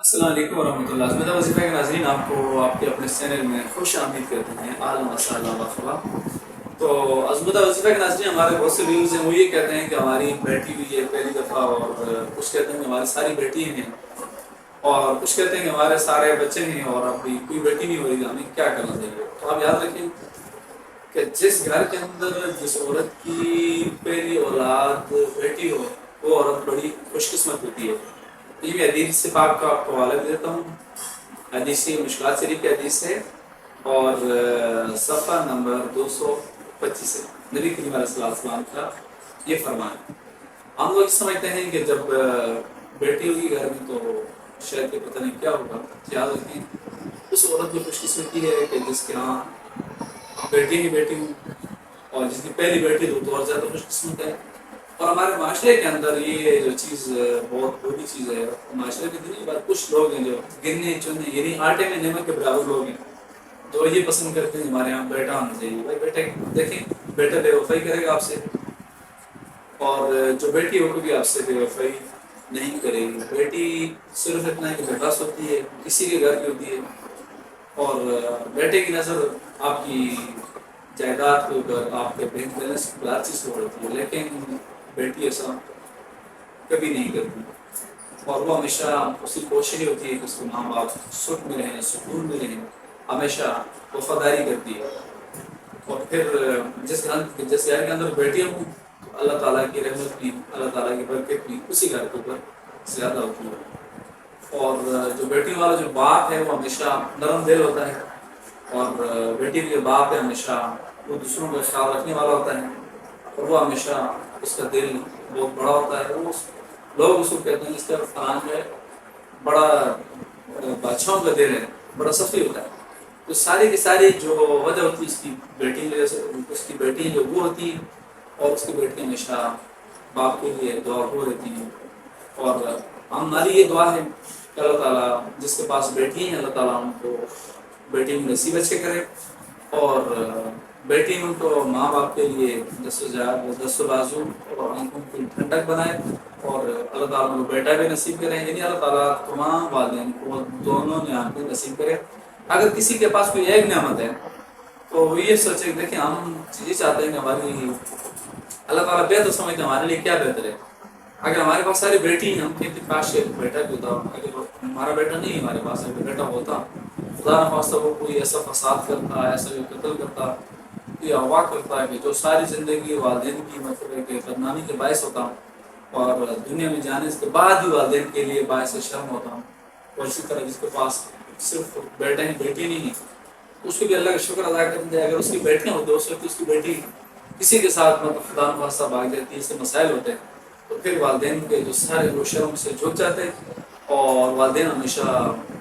السلام علیکم ورحمۃ اللہ عظمت وظیفہ کے ناظرین، آپ کو آپ کے اپنے چینل میں خوش آمدید کرتے ہیں۔ اہلا وسہلا مرحبا۔ تو عظمت وظیفہ کے ناظرین، ہمارے بہت سے ویوز ہیں، وہ یہ کہتے ہیں کہ ہماری بیٹی ہوئی ہے پہلی دفعہ، اور کچھ کہتے ہیں کہ ہماری ساری بیٹیاں ہیں، اور کچھ کہتے ہیں کہ ہمارے سارے بچے ہیں اور ابھی کوئی بیٹی نہیں ہو رہی، ہمیں کیا کرنا چاہیے؟ تو آپ یاد رکھیں کہ جس گھر کے اندر جس عورت کی پہلی اولاد بیٹی ہو، وہ عورت بڑی خوش قسمت ہوتی ہے۔ یہ میں حدیث سے پاک کا آپ کو حوالہ دے دیتا ہوں۔ حدیث مشکلات شریف کی حدیث ہے، اور صفحہ نمبر 225 ہے۔ نبی کریم علیہ السلام کا یہ فرمان ہے۔ ہم لوگ سمجھتے ہیں کہ جب بیٹی ہوگی گھر میں تو شاید کہ پتہ نہیں کیا ہوگا۔ یاد رکھیں اس عورت کی خوش قسمتی ہے کہ جس کے ہاں بیٹی ہی بیٹی ہوں، اور جس کی پہلی بیٹی ہو تو اور زیادہ خوش قسمت ہے۔ اور ہمارے معاشرے کے اندر یہ جو چیز بہت بڑی چیز ہے۔ معاشرے کے دنیا بعد کچھ لوگ ہیں جو گننے چننے یعنی آٹے میں نمک کے برابر لوگ ہیں، جو یہ پسند کرتے ہیں ہمارے یہاں بیٹا ہونا چاہیے۔ بھائی بیٹے دیکھیں، بیٹا بے وفائی کرے گا آپ سے، اور جو بیٹی ہے وہ بھی آپ سے بے وفائی نہیں کرے گی۔ بیٹی صرف اتنا ہے کہ بےبس ہوتی ہے، کسی کے گھر کی ہوتی ہے، اور بیٹے کی نظر آپ کی جائیداد کے اوپر، آپ کے بینک بیلنس کی ہر چیز پر ہوتی ہے، لیکن بیٹی ایسا کبھی نہیں کرتی، اور وہ ہمیشہ اس کی کوشش ہی ہوتی ہے کہ اس کے ماں باپ سکھ میں رہیں، سکون میں رہیں، ہمیشہ وفاداری کرتی ہے۔ اور پھر جس گھر کے اندر بیٹیاں ہوں تو اللہ تعالیٰ کی رحمت بھی، اللہ تعالیٰ کی برکت بھی اسی گھر کے اوپر زیادہ ہوتی ہے۔ اور جو بیٹیوں والا جو باپ ہے وہ ہمیشہ نرم دل ہوتا ہے، اور بیٹی کے باپ ہے ہمیشہ وہ دوسروں کا خیال رکھنے والا ہوتا ہے، اور وہ ہمیشہ اس کا دل بہت بڑا ہوتا ہے۔ وہ لوگ اس کو کہتے ہیں اس کا فلان ہے بڑا بادشاہوں کا دل ہے، بڑا سخی ہوتا ہے۔ تو ساری کی ساری جو وجہ ہوتی ہے اس کی بیٹی کی وجہ سے، اس کی بیٹی جو وہ ہوتی ہے، اور اس کی بیٹی ہمیشہ باپ کے لیے دعا ہو رہتی ہے۔ اور ہماری یہ دعا ہے کہ اللہ تعالیٰ جس کے پاس بیٹی ہیں، اللہ تعالیٰ ان کو بیٹی میں نصیب اچھے کرے، اور بیٹی ان کو ماں باپ کے لیے دست و بازو اور آنکھوں کی ٹھنڈک بنائے، اور اللہ تعالیٰ ان کو بیٹا بھی نصیب کرے، یعنی اللہ تعالیٰ تمام والدین کو دونوں نعمتیں نصیب کرے۔ اگر کسی کے پاس کوئی ایک نعمت ہے تو وہ یہ سوچے کہ دیکھیں ہم یہ چاہتے ہیں کہ ہماری اللہ تعالیٰ بہتر سمجھتے ہیں ہمارے لیے کیا بہتر ہے۔ اگر ہمارے پاس ساری بیٹی ہیں، ہم کہتے ہیں کاش بیٹا بھی ہوتا، اگر ہمارا بیٹا نہیں ہے ہمارے پاس، اگر بیٹا ہوتا، خدا نخواستہ وہ کوئی ایسا فساد کرتا، ایسا کوئی قتل کرتا یا اغوا کرتا ہے کہ جو ساری زندگی والدین کی مطلب کہ بدنامی کے باعث ہوتا ہوں، اور دنیا میں جانے کے بعد بھی والدین کے لیے باعث شرم ہوتا ہوں۔ اور اسی طرح جس کے پاس صرف بیٹے ہیں بیٹی نہیں ہے، اس کو بھی اللہ کا شکر ادا کرنا چاہیے۔ اگر اس کی بیٹیاں ہوتی اس وقت اس کی بیٹی کسی کے ساتھ مطلب خدا نخواستہ بھاگ جاتی ہے، اس سے مسائل ہوتے ہیں، تو پھر والدین کے جو سارے وہ شرم سے جھک جاتے ہیں، اور والدین ہمیشہ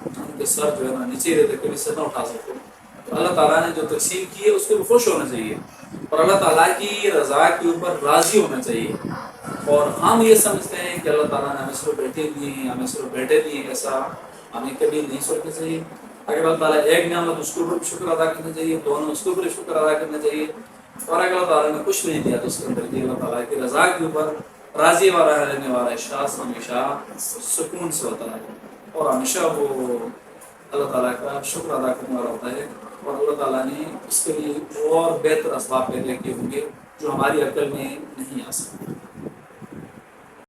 ان کے سر جو ہے نا نیچے رہتے، کبھی سر نہ اٹھا سکتے۔ تو اللہ تعالیٰ نے جو تقسیم کی ہے اس کو خوش ہونا چاہیے، اور اللہ تعالیٰ کی رضا کے اوپر راضی ہونا چاہیے۔ اور ہم یہ سمجھتے ہیں کہ اللہ تعالیٰ نے ہمیں صرف بیٹے دیے ہیں، ہمیں صرف بیٹے دیے ہیں، ایسا ہمیں کبھی نہیں سوچنا چاہیے۔ اگر اللہ تعالیٰ ایک نعمت اس کے اوپر بھی شکر ادا کرنا چاہیے، دونوں اس کے اوپر شکر ادا کرنا چاہیے، اور اگر اللہ تعالیٰ نے کچھ نہیں دیا تو اس کے اندر بھی اللہ تعالیٰ کی رضا کے اوپر راضی والا رہنے والا شخص ہمیشہ سکون سے ہوتا ہے، اور ہمیشہ وہ اللہ تعالیٰ کا شکر ادا کرنے والا ہوتا ہے، اور اللہ تعالیٰ نے اس کے لیے اور بہتر اسباب پیدا کیے ہوں گے جو ہماری عقل میں نہیں آ سکتے۔